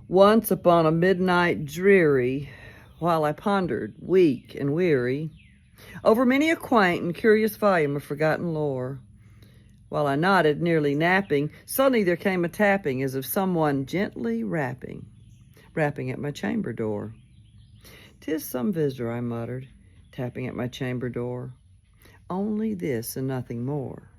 Once upon a midnight dreary, while I pondered, weak and weary, over many a quaint and curious volume of forgotten lore, while I nodded, nearly napping, suddenly there came a tapping as of someone gently rapping at my chamber door. "'Tis some visitor," I muttered, tapping at my chamber door. "Only this and nothing more."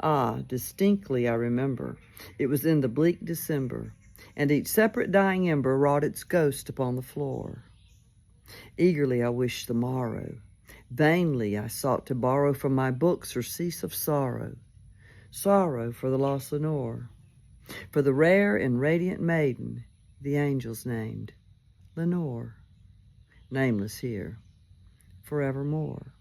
Ah, distinctly I remember. It was in the bleak December, and each separate dying ember wrought its ghost upon the floor. Eagerly I wished the morrow. Vainly I sought to borrow from my books surcease of sorrow. Sorrow for the lost Lenore, for the rare and radiant maiden the angels named Lenore, nameless here, forevermore.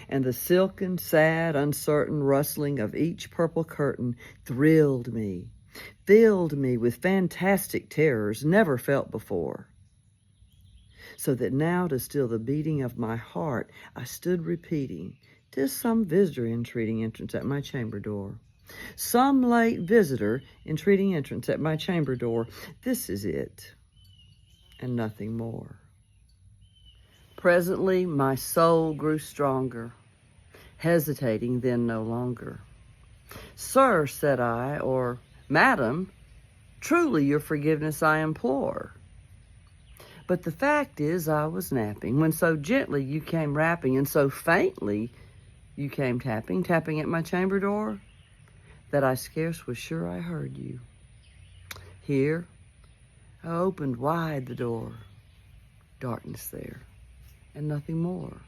And the silken, sad, uncertain rustling of each purple curtain thrilled me, filled me with fantastic terrors never felt before. So that now, to still the beating of my heart, I stood repeating, "'Tis some visitor entreating entrance at my chamber door. Some late visitor entreating entrance at my chamber door. This is it, and nothing more." Presently my soul grew stronger, hesitating then no longer. "Sir," said I, or "Madam, truly your forgiveness I implore. But the fact is I was napping when so gently you came rapping, and so faintly you came tapping at my chamber door, that I scarce was sure I heard you. Here I opened wide the door, darkness there, and nothing more.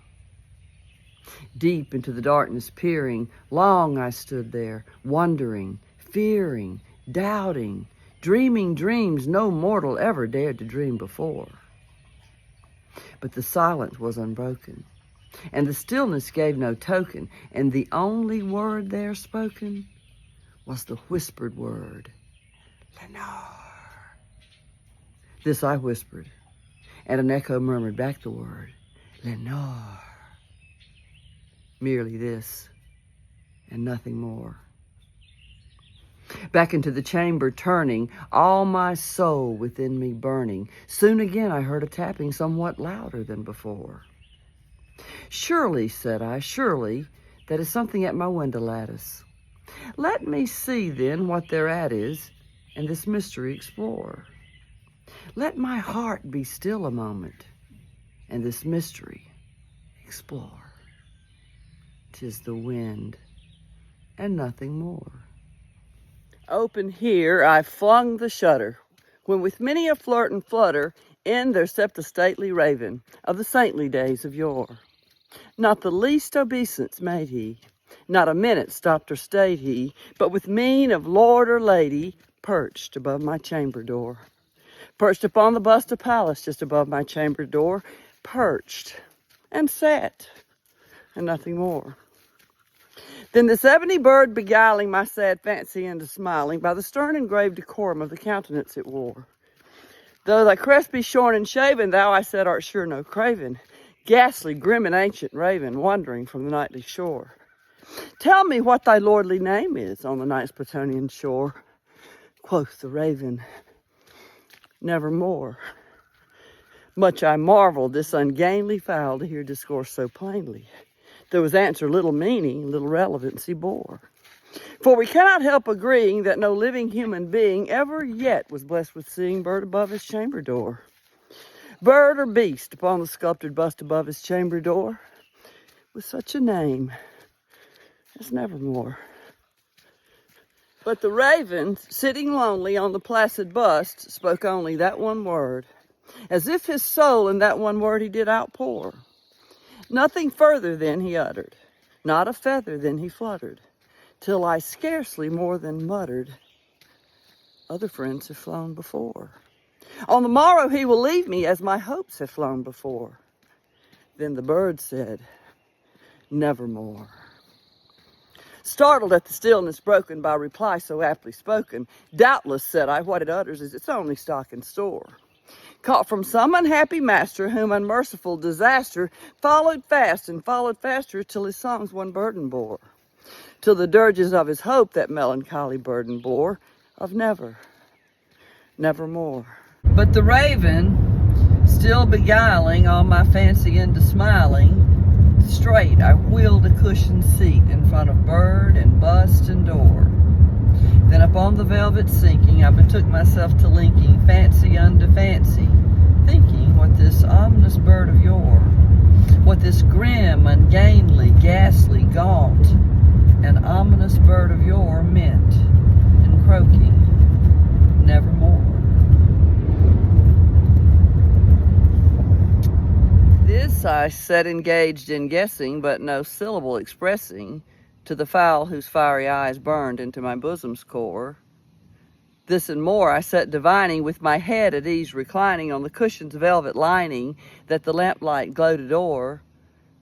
Deep into the darkness peering, long I stood there, wondering, fearing, doubting, dreaming dreams no mortal ever dared to dream before. But the silence was unbroken, and the stillness gave no token, and the only word there spoken was the whispered word, "Lenore." This I whispered, and an echo murmured back the word, "Lenore." Merely this, and nothing more. Back into the chamber turning, all my soul within me burning, soon again I heard a tapping somewhat louder than before. "Surely," said I, "surely that is something at my window lattice. Let me see then what thereat is, and this mystery explore. Let my heart be still a moment, and this mystery explore. 'Tis the wind, and nothing more." Open here I flung the shutter, when with many a flirt and flutter in there stepped a stately raven of the saintly days of yore. Not the least obeisance made he, not a minute stopped or stayed he, but with mien of lord or lady perched above my chamber door. Perched upon the bust of Pallas just above my chamber door, perched and sat, and nothing more. Then this ebony bird beguiling my sad fancy into smiling by the stern and grave decorum of the countenance it wore. "Though thy crest be shorn and shaven, thou," I said, "art sure no craven, ghastly, grim, and ancient raven, wandering from the nightly shore. Tell me what thy lordly name is on the night's Plutonian shore." Quoth the raven, "Nevermore." Much I marveled this ungainly fowl to hear discourse so plainly. There was answer little meaning, little relevancy bore. For we cannot help agreeing that no living human being ever yet was blessed with seeing bird above his chamber door. Bird or beast upon the sculptured bust above his chamber door, with such a name as Nevermore. But the raven, sitting lonely on the placid bust, spoke only that one word, as if his soul in that one word he did outpour. Nothing further then he uttered, not a feather then he fluttered, till I scarcely more than muttered, "Other friends have flown before. On the morrow he will leave me as my hopes have flown before." Then the bird said, "Nevermore." Startled at the stillness broken by reply so aptly spoken, "Doubtless," said I, "what it utters is its only stock and store. Caught from some unhappy master, whom unmerciful disaster followed fast and followed faster, till his songs one burden bore, till the dirges of his hope that melancholy burden bore, of never, nevermore. But the raven, still beguiling all my fancy into smiling, straight I wheeled a cushioned seat in front of bird and bust and door. Then upon the velvet sinking, I betook myself to linking fancy unto fancy, thinking what this ominous bird of yore, what this grim, ungainly, ghastly, gaunt, and ominous bird of yore meant in croaking, nevermore. This I sat engaged in guessing, but no syllable expressing, to the fowl whose fiery eyes burned into my bosom's core. This and more I sat divining, with my head at ease reclining on the cushion's velvet lining that the lamplight gloated o'er,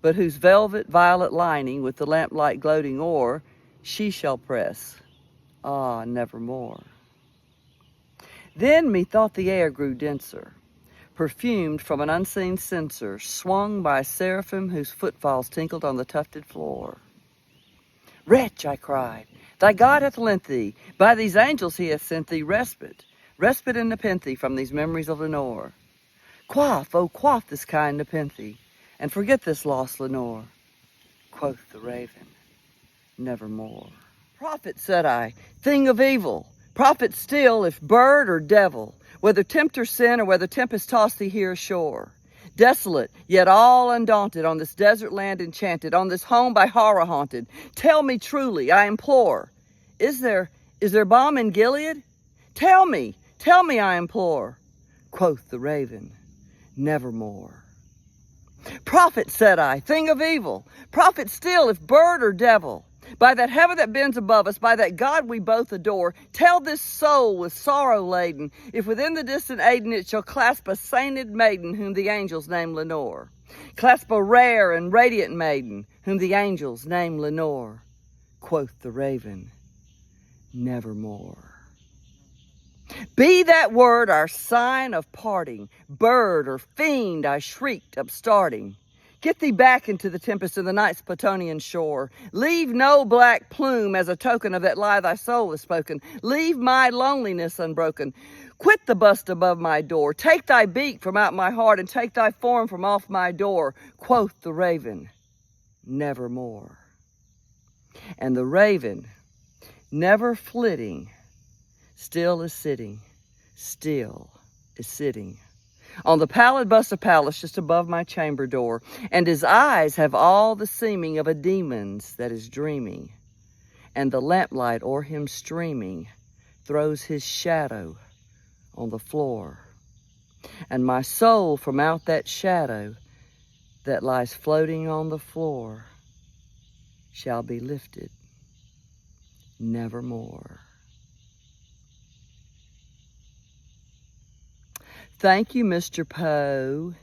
but whose velvet violet lining with the lamplight gloating o'er she shall press, ah, nevermore. Then methought the air grew denser, perfumed from an unseen censer, swung by seraphim whose footfalls tinkled on the tufted floor. Wretch, I cried, thy God hath lent thee, by these angels he hath sent thee respite, respite and nepenthe from these memories of Lenore. Quaff, oh quaff this kind nepenthe, and forget this lost Lenore. Quoth the raven, nevermore. Prophet, said I, thing of evil, prophet still, if bird or devil, whether tempter sin or whether tempest toss thee here ashore. Desolate, yet all undaunted, on this desert land enchanted, on this home by horror haunted, tell me truly, I implore, is there balm in Gilead? Tell me, I implore. Quoth the raven, nevermore. Prophet, said I, thing of evil, prophet still, if bird or devil, by that heaven that bends above us, by that God we both adore, tell this soul with sorrow laden, if within the distant Aden it shall clasp a sainted maiden whom the angels name Lenore. Clasp a rare and radiant maiden whom the angels name Lenore. Quoth the raven, nevermore. Be that word our sign of parting, bird or fiend, I shrieked, upstarting. Get thee back into the tempest of the night's Platonian shore. Leave no black plume as a token of that lie thy soul has spoken. Leave my loneliness unbroken. Quit the bust above my door. Take thy beak from out my heart and take thy form from off my door. Quoth the raven, nevermore. And the raven, never flitting, still is sitting on the pallid bust of Pallas just above my chamber door, and his eyes have all the seeming of a demon's that is dreaming, and the lamplight o'er him streaming throws his shadow on the floor, and my soul from out that shadow that lies floating on the floor shall be lifted nevermore. Thank you, Mr. Poe.